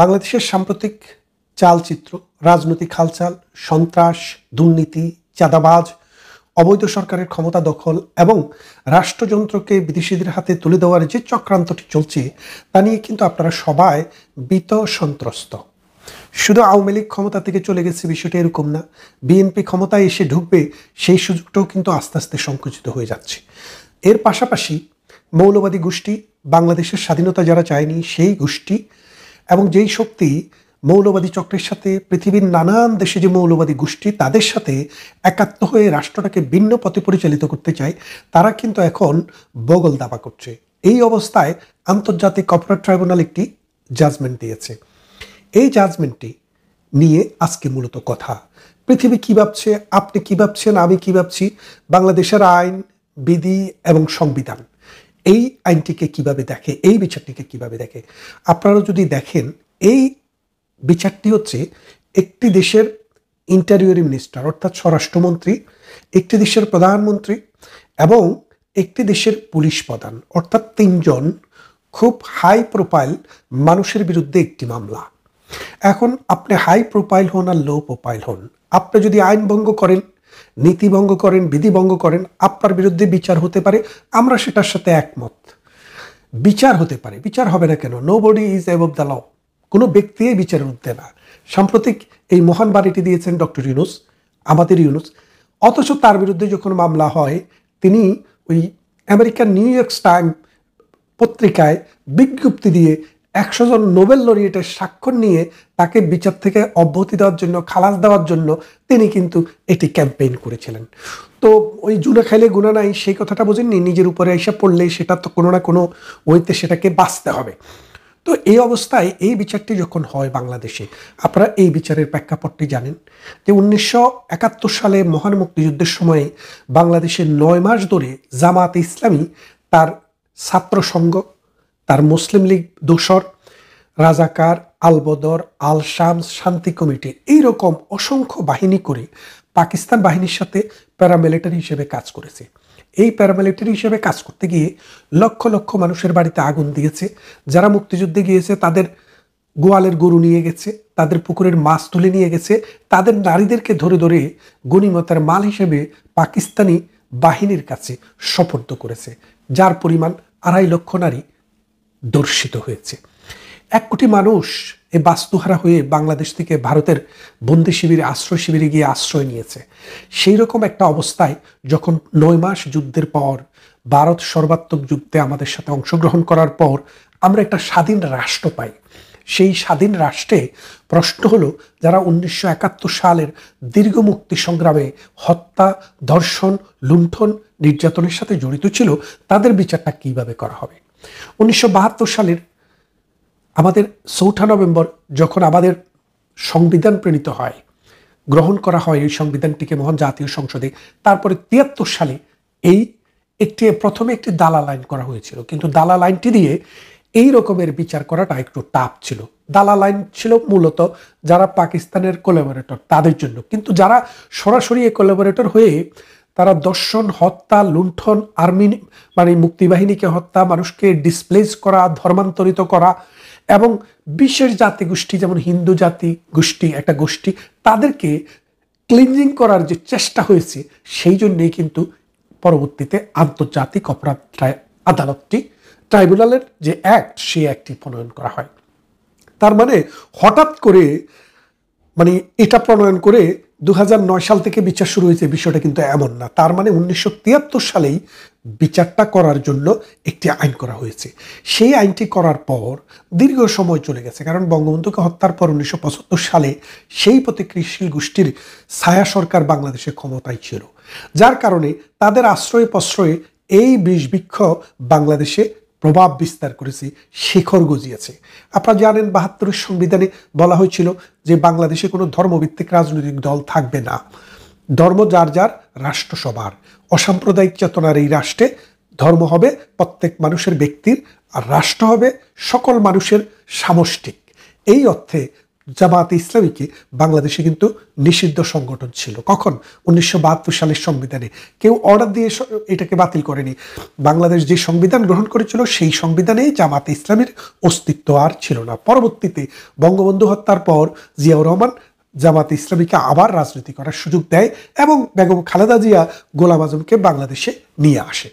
বাংলাদেশের সাম্প্রতিক চালচিত্র, রাজনৈতিক হালচাল, সন্ত্রাস, দুর্নীতি, চাঁদাবাজ, অবৈধ সরকারের ক্ষমতা দখল এবং রাষ্ট্রযন্ত্রকে বিদেশিদের হাতে তুলে দেওয়ার যে চক্রান্তটি চলছে তা নিয়ে কিন্তু আপনারা সবাই ভীত সন্ত্রস্ত। শুধু আওয়ামী লীগ ক্ষমতা থেকে চলে গেছে বিষয়টা এরকম না, বিএনপি ক্ষমতায় এসে ঢুকবে সেই সুযোগটাও কিন্তু আস্তে আস্তে সংকুচিত হয়ে যাচ্ছে। এর পাশাপাশি মৌলবাদী গোষ্ঠী, বাংলাদেশের স্বাধীনতা যারা চায়নি সেই গোষ্ঠী এবং যেই শক্তি মৌলবাদী চক্রের সাথে পৃথিবীর নানান দেশে যে মৌলবাদী গোষ্ঠী তাদের সাথে একাত্ম হয়ে রাষ্ট্রটাকে ভিন্ন পথে পরিচালিত করতে চায়, তারা কিন্তু এখন বগল দাবা করছে। এই অবস্থায় আন্তর্জাতিক অপরাধ ট্রাইব্যুনাল একটি জাজমেন্ট দিয়েছে। এই জাজমেন্টটি নিয়ে আজকে মূলত কথা। পৃথিবী কী ভাবছে, আপনি কী ভাবছেন, আমি কী ভাবছি, বাংলাদেশের আইন, বিধি এবং সংবিধান এই আইনটিকে কিভাবে দেখে, এই বিচারটিকে কিভাবে দেখে। আপনারা যদি দেখেন, এই বিচারটি হচ্ছে একটি দেশের ইন্টেরিয়র মিনিস্টার অর্থাৎ স্বরাষ্ট্রমন্ত্রী, একটি দেশের প্রধানমন্ত্রী এবং একটি দেশের পুলিশ প্রধান অর্থাৎ তিনজন খুব হাই প্রোফাইল মানুষের বিরুদ্ধে একটি মামলা। এখন আপনি হাই প্রোফাইল হন আর লো প্রোফাইল হন, আপনি যদি আইন ভঙ্গ করেন, নীতি ভঙ্গ করেন, বিধি ভঙ্গ করেন, আপনার বিরুদ্ধে বিচার হতে পারে। আমরা সেটার সাথে একমত, বিচার হতে পারে। বিচার হবে না কেন? Nobody is above the law. কোনো ব্যক্তি বিচারের ঊর্ধ্বে না। সাম্প্রতিক এই মহান বাড়িটি দিয়েছেন ডক্টর ইউনূস, আমাদের ইউনূস। অথচ তার বিরুদ্ধে যখন মামলা হয়, তিনি ওই আমেরিকান নিউ ইয়র্ক টাইমস পত্রিকায় বিজ্ঞপ্তি দিয়ে 100 জন নোবেল লরিয়েটের স্বাক্ষর নিয়ে তাকে বিচার থেকে অব্যাহতি দেওয়ার জন্য, খালাস দেওয়ার জন্য তিনি কিন্তু এটি ক্যাম্পেইন করেছিলেন। তো ওই জুনা খাইলে গুণা নাই, সেই কথাটা বোঝেননি? নিজের উপরে এসে পড়লে সেটা তো কোনো না কোনো ওইতে সেটাকে বাঁচতে হবে। তো এই অবস্থায় এই বিচারটি যখন হয় বাংলাদেশে, আপনারা এই বিচারের প্রেক্ষাপটটি জানেন যে 1971 সালে মহান মুক্তিযুদ্ধের সময়ে বাংলাদেশের 9 মাস ধরে জামায়াতে ইসলামী তার ছাত্র সংঘ, তার মুসলিম লীগ দোসর, রাজাকার, আল বদর, আল শামস, শান্তি কমিটি এইরকম অসংখ্য বাহিনী করে পাকিস্তান বাহিনীর সাথে প্যারামিলিটারি হিসেবে কাজ করেছে। এই প্যারামিলিটারি হিসেবে কাজ করতে গিয়ে লক্ষ লক্ষ মানুষের বাড়িতে আগুন দিয়েছে। যারা মুক্তিযুদ্ধে গিয়েছে তাদের গোয়ালের গরু নিয়ে গেছে, তাদের পুকুরের মাছ তুলে নিয়ে গেছে, তাদের নারীদেরকে ধরে ধরে গনিমতের মাল হিসেবে পাকিস্তানি বাহিনীর কাছে সোপর্দ করেছে, যার পরিমাণ 2.5 লক্ষ নারী দর্শিত হয়েছে। 1 কোটি মানুষ এই বাস্তুহারা হয়ে বাংলাদেশ থেকে ভারতের বন্দি শিবিরে, আশ্রয় শিবিরে গিয়ে আশ্রয় নিয়েছে। সেই রকম একটা অবস্থায় যখন 9 মাস যুদ্ধের পর, ভারত সর্বাত্মক যুদ্ধে আমাদের সাথে অংশগ্রহণ করার পর আমরা একটা স্বাধীন রাষ্ট্র পাই। সেই স্বাধীন রাষ্ট্রে প্রশ্ন হলো, যারা 1971 সালের দীর্ঘ মুক্তি সংগ্রামে হত্যা, ধর্ষণ, লুণ্ঠন, নির্যাতনের সাথে জড়িত ছিল, তাদের বিচারটা কিভাবে করা হবে? 1972 সালের আমাদের 4 নভেম্বর যখন আমাদের সংবিধান প্রণীত হয়, গ্রহণ করা হয় এই সংবিধানটিকে মহান জাতীয় সংসদে, তারপরে 73 সালে প্রথমে একটি দালাল আইন করা হয়েছিল। কিন্তু দালাল আইনটি দিয়ে এই রকমের বিচার করাটা একটু টাফ ছিল। দালাল আইন ছিল মূলত যারা পাকিস্তানের কোলাবোরেটর তাদের জন্য, কিন্তু যারা সরাসরি কোলাবোরেটর হয়ে তারা দর্শন, হত্যা, লুণ্ঠন, আর্মি মানে মুক্তিবাহিনীকে হত্যা, মানুষকে ডিসপ্লেস করা, ধর্মান্তরিত করা এবং বিশেষ জাতি গোষ্ঠী যেমন হিন্দু জাতি গোষ্ঠী একটা গোষ্ঠী, তাদেরকে ক্লিনজিং করার যে চেষ্টা হয়েছে, সেই জন্যেই কিন্তু পরবর্তীতে আন্তর্জাতিক অপরাধ আদালতটি ট্রাইব্যুনালের যে অ্যাক্ট, সেই অ্যাক্টটি প্রণয়ন করা হয়। তার মানে হঠাৎ করে এটা প্রণয়ন করে 2009 সাল থেকে বিচার শুরু হয়েছে, বিষয়টা কিন্তু এমন না। তার মানে 1973 সালেই বিচারটা করার জন্য একটি আইন করা হয়েছে। সেই আইনটি করার পর দীর্ঘ সময় চলে গেছে, কারণ বঙ্গবন্ধুকে হত্যার পর 1975 সালে সেই প্রতিক্রিয়াশীল গোষ্ঠীর ছায়া সরকার বাংলাদেশে ক্ষমতায় ছিল, যার কারণে তাদের আশ্রয়ে প্রশ্রয়ে এই বিষবৃক্ষ বাংলাদেশে প্রভাব বিস্তার করেছে, শিখর গজিয়েছে। আপনারা জানেন 72 সংবিধানে বলা হয়েছিল যে বাংলাদেশে কোনো ধর্মভিত্তিক রাজনৈতিক দল থাকবে না, ধর্ম যার যার, রাষ্ট্র সবার। অসাম্প্রদায়িক চেতনার এই রাষ্ট্রে ধর্ম হবে প্রত্যেক মানুষের ব্যক্তির, আর রাষ্ট্র হবে সকল মানুষের সামষ্টিক। এই অর্থে জামায়াতে ইসলামীকে বাংলাদেশে কিন্তু নিষিদ্ধ সংগঠন ছিল। কখন? 1972 সালের সংবিধানে। কেউ অর্ডার দিয়ে এটাকে বাতিল করেনি। বাংলাদেশ যে সংবিধান গ্রহণ করেছিল সেই সংবিধানেই জামায়াতে ইসলামীর অস্তিত্ব আর ছিল না। পরবর্তীতে বঙ্গবন্ধু হত্যার পর জিয়াউর রহমান জামায়াতে ইসলামীকে আবার রাজনীতি করার সুযোগ দেয় এবং বেগম খালেদা জিয়া গোলাম আজমকে বাংলাদেশে নিয়ে আসে।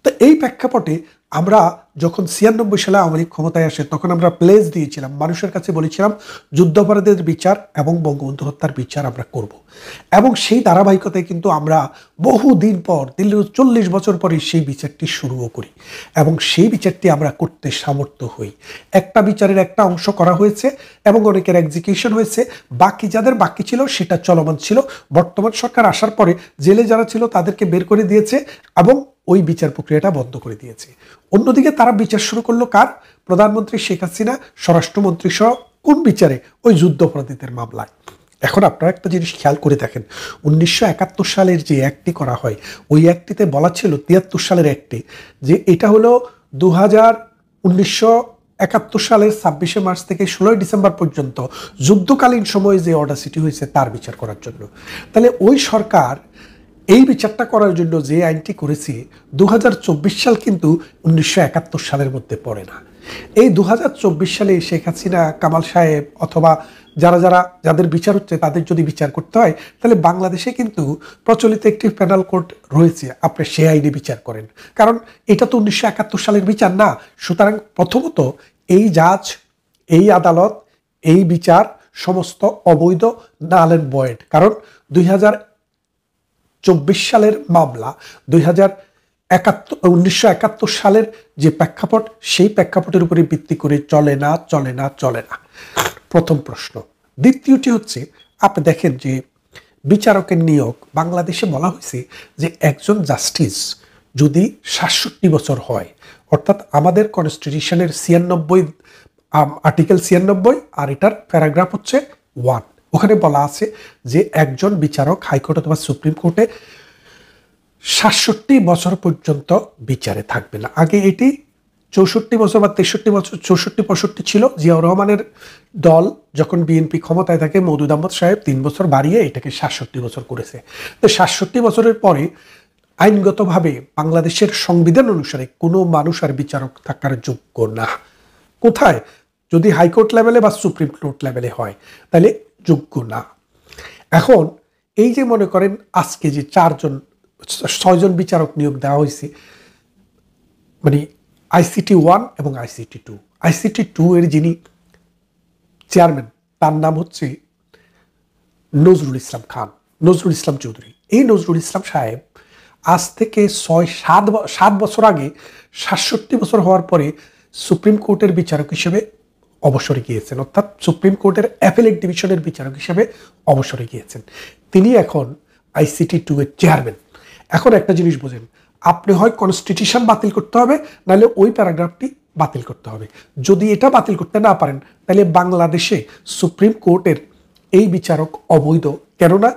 তো এই প্রেক্ষাপটে আমরা যখন 96 সালে আওয়ামী লীগ ক্ষমতায় আসে তখন আমরা প্লেজ দিয়েছিলাম, মানুষের কাছে বলেছিলাম যুদ্ধাপরাধীদের বিচার এবং বঙ্গবন্ধু হত্যার বিচার আমরা করব। এবং সেই ধারাবাহিকতায় কিন্তু আমরা বহুদিন পর, দিল্লির 40 বছর পরে সেই বিচারটি শুরুও করি এবং সেই বিচারটি আমরা করতে সামর্থ্য হই। একটা বিচারের একটা অংশ করা হয়েছে এবং অনেকের এক্সিকিউশন হয়েছে, বাকি যাদের বাকি ছিল সেটা চলমান ছিল। বর্তমান সরকার আসার পরে জেলে যারা ছিল তাদেরকে বের করে দিয়েছে এবং ওই বিচার প্রক্রিয়াটা বন্ধ করে দিয়েছে। অন্যদিকে তারা বিচার শুরু করলো কার? প্রধানমন্ত্রী শেখ হাসিনা, স্বরাষ্ট্রমন্ত্রী সহ কোন বিচারে? ওই যুদ্ধাপরাধীদের মামলায়। এখন আপনারা একটা জিনিস খেয়াল করে দেখেন, 1971 সালের যে অ্যাক্টটি করা হয় ওই অ্যাক্টটিতে বলা ছিল, 73 সালের অ্যাক্টে, যে এটা হলো 1971 সালের 26শে মার্চ থেকে 16ই ডিসেম্বর পর্যন্ত যুদ্ধকালীন সময়ে যে অডাসিটি হয়েছে তার বিচার করার জন্য। তাহলে ওই সরকার এই বিচারটা করার জন্য যে আইনটি করেছে 2024 সাল কিন্তু 1971 সালের মধ্যে পড়ে না। এই 2024 সালে শেখ হাসিনা, কামাল সাহেব অথবা যাদের বিচার হচ্ছে তাদের যদি বিচার করতে হয় তাহলে বাংলাদেশে কিন্তু প্রচলিত একটি পেনাল কোড রয়েছে, আপনি সে আইনে বিচার করেন, কারণ এটা তো 1971 সালের বিচার না। সুতরাং প্রথমত এই জাজ, এই আদালত, এই বিচার সমস্ত অবৈধ, নাল এন্ড ভয়েড। কারণ 2024 সালের মামলা 1971 সালের যে প্রেক্ষাপট সেই প্রেক্ষাপটের উপরে ভিত্তি করে চলে না। প্রথম প্রশ্ন। দ্বিতীয়টি হচ্ছে, আপনি দেখেন যে বিচারকের নিয়োগ বাংলাদেশে বলা হয়েছে যে একজন জাস্টিস যদি 67 বছর হয়, অর্থাৎ আমাদের কনস্টিটিউশনের 96 আর্টিকেল 96 আর এটার প্যারাগ্রাফ হচ্ছে 1, ওখানে বলা আছে যে একজন বিচারক হাইকোর্ট অথবা সুপ্রিম কোর্টে 67 বছর পর্যন্ত বিচারে থাকবে না। আগে এটি 64 বছর বা 63 বছর, 64-65 ছিল। জিয়াউর রহমানের দল যখন বিএনপি ক্ষমতায় থাকে, মওদুদ আহমদ সাহেব 3 বছর বাড়িয়ে এটাকে 67 বছর করেছে। তো 67 বছরের পরে আইনগতভাবে বাংলাদেশের সংবিধান অনুসারে কোনো মানুষ আর বিচারক থাকার যোগ্য না। কোথায়? যদি হাইকোর্ট লেভেলে বা সুপ্রিম কোর্ট লেভেলে হয় তাহলে যোগ্য না। এখন এই যে মনে করেন আজকে যে 6জন বিচারক নিয়োগ দেওয়া হয়েছে, মানে ICT 1 এবং ICT 2। ICT 2 এর যিনি চেয়ারম্যান তার নাম হচ্ছে নজরুল ইসলাম চৌধুরী। এই নজরুল ইসলাম সাহেব আজ থেকে 7 বছর আগে 67 বছর হওয়ার পরে সুপ্রিম কোর্টের বিচারক হিসেবে অবসরে গিয়েছেন, অর্থাৎ সুপ্রিম কোর্টের অ্যাপিলেট ডিভিশনের বিচারক হিসেবে অবসরে গিয়েছেন। তিনি এখন ICT 2 এর চেয়ারম্যান। এখন একটা জিনিস বোঝেন, আপনি হয় কনস্টিটিউশন বাতিল করতে হবে, নাহলে ওই প্যারাগ্রাফটি বাতিল করতে হবে। যদি এটা বাতিল করতে না পারেন তাহলে বাংলাদেশে সুপ্রিম কোর্টের এই বিচারক অবৈধ। কেননা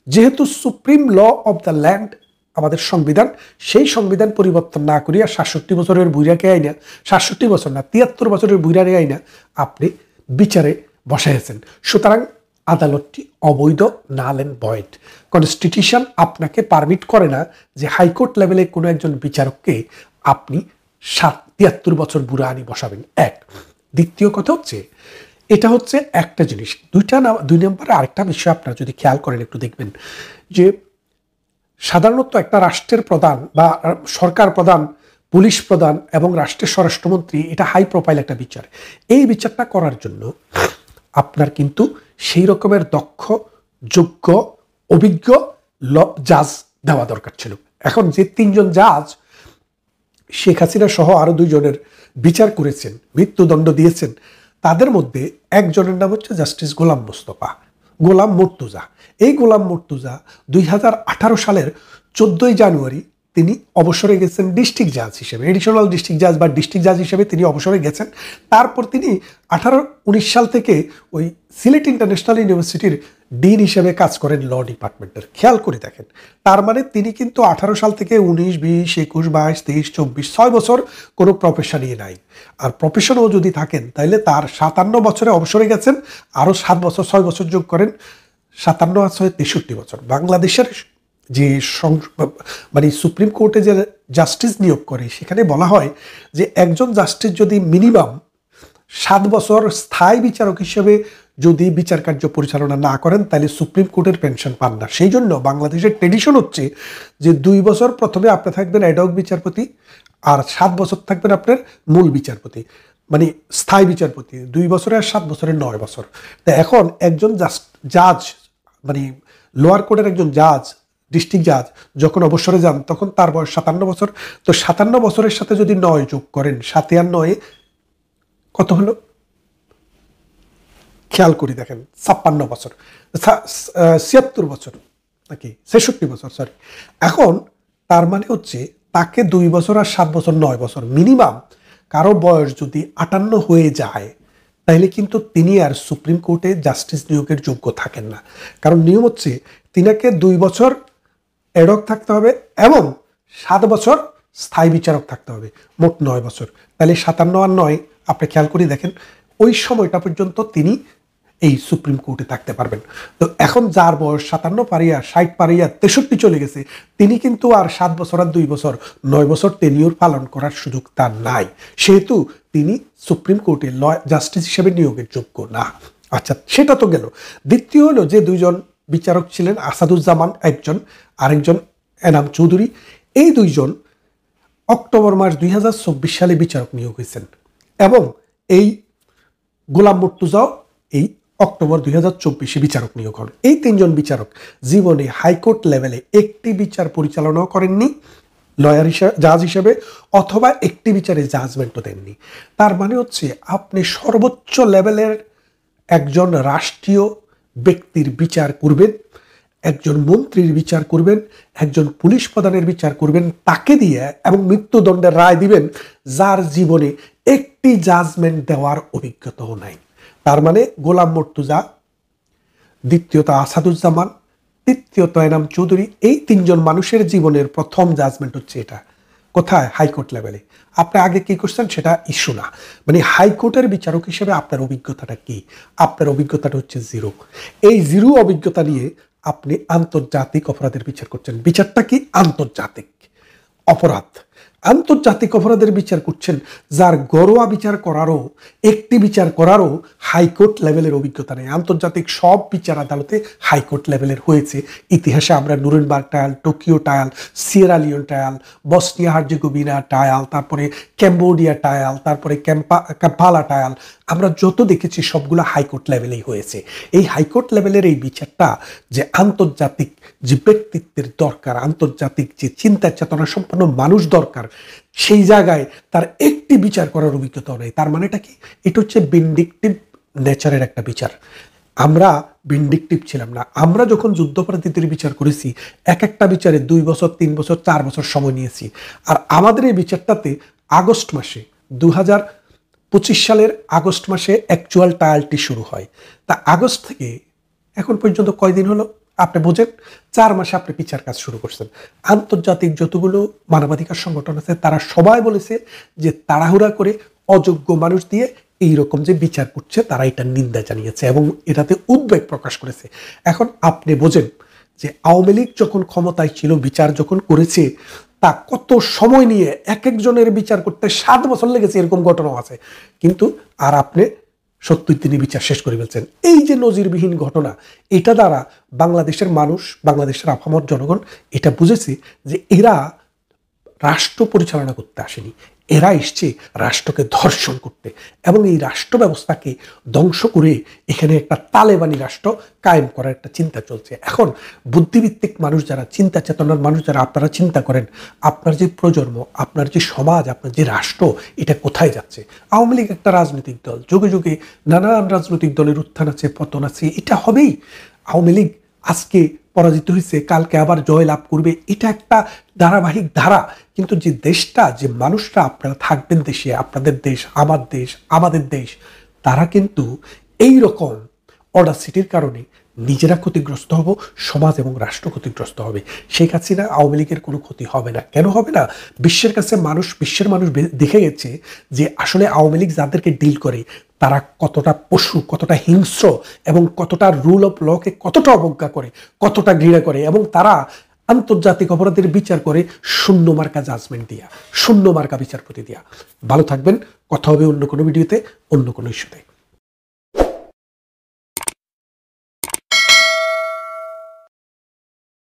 যেহেতু supreme law of the land আমাদের সংবিধান, সেই সংবিধান পরিবর্তন না করিয়া 67 বছরের বুইরাকে আইনা, 67 বছর না 73 বছরের বুইরারে আইনা আপনি বিচারে বসাইছেন। সুতরাং আদালতটি অবৈধ, নাল এন্ড ভয়েড। কনস্টিটিউশন আপনাকে পারমিট করে না যে হাইকোর্ট লেভেলে কোনো একজন বিচারককে আপনি 73 বছর বুড়া আনি বসাবেন। এক। দ্বিতীয় কথা হচ্ছে, এটা হচ্ছে একটা জিনিস। 2 নম্বরে আরেকটা বিষয় আপনারা যদি খেয়াল করেন একটু দেখবেন যে সাধারণত একটা রাষ্ট্রের প্রধান বা সরকার প্রধান, পুলিশ প্রধান এবং রাষ্ট্রের স্বরাষ্ট্রমন্ত্রী, এটা হাই প্রোফাইল একটা বিচার। এই বিচারটা করার জন্য আপনার কিন্তু সেই রকমের দক্ষ, যোগ্য, অভিজ্ঞ জাজ দেওয়া দরকার ছিল। এখন যে 3জন জাজ শেখ হাসিনা সহ আরো 2 জনের বিচার করেছেন, মৃত্যুদণ্ড দিয়েছেন, তাদের মধ্যে একজনের নাম হচ্ছে জাস্টিস গোলাম মুর্তুজা। এই গোলাম মুর্তুজা 2018 সালের 14ই জানুয়ারি তিনি অবসরে গেছেন ডিস্ট্রিক্ট জাজ হিসেবে, এডিশনাল ডিস্ট্রিক্ট জাজ বা ডিস্ট্রিক্ট জাজ হিসেবে তিনি অবসরে গেছেন। তারপর তিনি 19 সাল থেকে ওই সিলেট ইন্টারন্যাশনাল ইউনিভার্সিটির ডিন হিসেবে কাজ করেন ল ডিপার্টমেন্টের। খেয়াল করে দেখেন, তার মানে তিনি কিন্তু 18 সাল থেকে 19, 20, 21, 22, 23, 24, 6 বছর কোনো প্রফেশনই নাই। আর প্রফেশনও যদি থাকেন তাহলে তার 57 বছরে অবসরে গেছেন, আরও 7 বছর 6 বছর যোগ করেন, 57 আছে 63 বছর। বাংলাদেশের যে মানে সুপ্রিম কোর্টে যে জাস্টিস নিয়োগ করে সেখানে বলা হয় যে একজন জাস্টিস যদি মিনিমাম 7 বছর স্থায়ী বিচারক হিসেবে যদি বিচার কার্য পরিচালনা না করেন তাহলে সুপ্রিম কোর্টের পেনশন পান না। সেই জন্য বাংলাদেশের ট্রেডিশন হচ্ছে যে 2 বছর প্রথমে আপনি থাকবেন অ্যাডহক বিচারপতি, আর 7 বছর থাকবেন আপনার মূল বিচারপতি, মানে স্থায়ী বিচারপতি। 2 বছরে আর 7 বছরে 9 বছর। তা এখন একজন জাজ মানে লোয়ার কোর্টের একজন জাজ, ডিস্ট্রিক্ট জাজ যখন অবসরে যান তখন তার বয়স 57 বছর। তো 57 বছরের সাথে যদি 9 যোগ করেন, 7 আর 9 কত হলো? খেয়াল করে দেখেন, 56 বছর, 76 বছর নাকি 66 বছর, সরি। এখন তার মানে হচ্ছে তাকে 2 বছর আর 7 বছর 9 বছর মিনিমাম। কারো বয়স যদি 58 হয়ে যায় তাহলে কিন্তু তিনি আর সুপ্রিম কোর্টে জাস্টিস নিয়োগের যোগ্য থাকেন না। কারণ নিয়ম হচ্ছে তিনাকে 2 বছর অ্যাডহক থাকতে হবে এবং 7 বছর স্থায়ী বিচারক থাকতে হবে, মোট 9 বছর। তাহলে 57 আর 9 আপনি খেয়াল করে দেখেন, ওই সময়টা পর্যন্ত তিনি এই সুপ্রিম কোর্টে থাকতে পারবেন। তো এখন যার বয়স 57 পারিয়া 60 পারিয়া 63 চলে গেছে, তিনি কিন্তু আর 7 বছর আর 2 বছর 9 বছর টেনিউর পালন করার সুযোগ তার নাই, সেহেতু তিনি সুপ্রিম কোর্টে ল জাস্টিস হিসেবে নিয়োগের যোগ্য না। আচ্ছা, সেটা তো গেল। দ্বিতীয় হলো যে 2জন বিচারক ছিলেন, আসাদুজ্জামান একজন, আরেকজন এনাম চৌধুরী। এই 2জন অক্টোবর মাস 2024 সালে বিচারক নিয়োগ হয়েছেন এবং এই গোলাম মুর্তুজাও এই অক্টোবর 2024 বিচারক নিয়োগ হন। এই 3জন বিচারক জীবনে হাইকোর্ট লেভেলে একটি বিচার পরিচালনাও করেননি লয়ার হিসাবে, জাজ হিসেবে, অথবা একটি বিচারে জাজমেন্টও দেননি। তার মানে হচ্ছে আপনি সর্বোচ্চ লেভেলের একজন রাষ্ট্রীয় ব্যক্তির বিচার করবেন, একজন মন্ত্রীর বিচার করবেন, একজন পুলিশ প্রধানের বিচার করবেন, তাকে দিয়ে এবং মৃত্যুদণ্ডের রায় দিবেন যার জীবনে একটি জাজমেন্ট দেওয়ার অভিজ্ঞতাও নাই। তার মানে গোলাম মুর্তুজা, দ্বিতীয়ত আসাদুজ্জামান, তৃতীয়ত এনাম চৌধুরী, এই 3জন মানুষের জীবনের প্রথম জাজমেন্ট হচ্ছে এটা। কোথায়? হাইকোর্ট লেভেলে। আপনি আগে কি করছেন সেটা ইস্যু না, মানে হাইকোর্টের বিচারক হিসেবে আপনার অভিজ্ঞতাটা কি? আপনার অভিজ্ঞতাটা হচ্ছে 0। এই 0 অভিজ্ঞতা নিয়ে আপনি আন্তর্জাতিক অপরাধের বিচার করছেন। বিচারটা কি? আন্তর্জাতিক অপরাধ। আন্তর্জাতিক অপরাধের বিচার করছেন যার ঘরোয়া বিচার করারও, একটি বিচার করারও হাইকোর্ট লেভেলের অভিজ্ঞতা নেই। আন্তর্জাতিক সব বিচার আদালতে হাইকোর্ট লেভেলের হয়েছে। ইতিহাসে আমরা Nuremberg trial, Tokyo trial, Sierra Leone trial, Bosnia Herzegovina trial, তারপরে ক্যাম্বোডিয়া ট্রায়াল, তারপরে কাম্পালা ট্রায়াল, আমরা যত দেখেছি সবগুলো হাইকোর্ট লেভেলেই হয়েছে। এই হাইকোর্ট লেভেলের এই বিচারটা যে আন্তর্জাতিক যে ব্যক্তিত্বের দরকার, আন্তর্জাতিক যে চিন্তা চেতনা সম্পন্ন মানুষ দরকার, সেই জায়গায় তার একটি বিচার করার অভিজ্ঞতা নেই। তার মানেটা কি? এটা হচ্ছে ভিন্ডিকটিভ নেচারের একটা বিচার। আমরা ভিন্ডিকটিভ ছিলাম না। আমরা যখন যুদ্ধাপরাধীদের বিচার করেছি এক একটা বিচারে 2 বছর, 3 বছর, 4 বছর সময় নিয়েছি। আর আমাদের এই বিচারটাতে আগস্ট মাসে 2025 সালের আগস্ট মাসে অ্যাকচুয়াল ট্রায়ালটি শুরু হয়। তা আগস্ট থেকে এখন পর্যন্ত কয়দিন হলো আপনি বোঝেন? 4 মাসে আপনি বিচার কাজ শুরু করছেন। আন্তর্জাতিক যতগুলো মানবাধিকার সংগঠন আছে তারা সবাই বলেছে যে তাড়াহুড়া করে অযোগ্য মানুষ দিয়ে এইরকম যে বিচার করছে, তারা এটা নিন্দা জানিয়েছে এবং এটাতে উদ্বেগ প্রকাশ করেছে। এখন আপনি বোঝেন যে আওয়ামী লীগ যখন ক্ষমতায় ছিল, বিচার যখন করেছে, তা কত সময় নিয়ে এক একজনের বিচার করতে 7 বছর লেগেছে, এরকম ঘটনাও আছে। কিন্তু আর আপনি 70 দিনে বিচার শেষ করে ফেলছেন। এই যে নজিরবিহীন ঘটনা, এটা দ্বারা বাংলাদেশের মানুষ, বাংলাদেশের আপামর জনগণ এটা বুঝেছে যে এরা রাষ্ট্র পরিচালনা করতে আসেনি, এরা এসছে রাষ্ট্রকে ধর্ষণ করতে এবং এই রাষ্ট্র ব্যবস্থাকে ধ্বংস করে এখানে একটা তালেবানি রাষ্ট্র কায়েম করার একটা চিন্তা চলছে। এখন বুদ্ধিভিত্তিক মানুষ যারা, চিন্তা চেতনার মানুষ যারা, আপনারা চিন্তা করেন আপনার যে প্রজন্ম, আপনার যে সমাজ, আপনার যে রাষ্ট্র, এটা কোথায় যাচ্ছে? আওয়ামী লীগ একটা রাজনৈতিক দল, যুগে যুগে নানান রাজনৈতিক দলের উত্থান আছে, পতন আছে, এটা হবেই। আওয়ামী লীগ আজকে পরাজিত হয়েছে, কালকে আবার জয় লাভ করবে, এটা একটা ধারাবাহিক ধারা। কিন্তু যে দেশটা, যে মানুষরা আপনারা থাকবেন দেশে, আপনাদের দেশ, আমার দেশ, আমাদের দেশ, তারা কিন্তু এই রকম অডাসিটির কারণে নিজেরা ক্ষতিগ্রস্ত হব, সমাজ এবং রাষ্ট্র ক্ষতিগ্রস্ত হবে। শেখ হাসিনা আওয়ামী লীগের কোনো ক্ষতি হবে না। কেন হবে না? বিশ্বের মানুষ দেখে গেছে যে আসলে আওয়ামী লীগ যাদেরকে ডিল করে তারা কতটা পশু, কতটা হিংস্র এবং কতটা রুল অফ লকে কতটা অবজ্ঞা করে, কতটা ঘৃণা করে, এবং তারা আন্তর্জাতিক অপরাধের বিচার করে শূন্য মার্কা জাজমেন্ট দিয়া, শূন্য মার্কা বিচারপতি দিয়া। ভালো থাকবেন, কথা হবে অন্য কোনো ভিডিওতে, অন্য কোনো ইস্যুতে।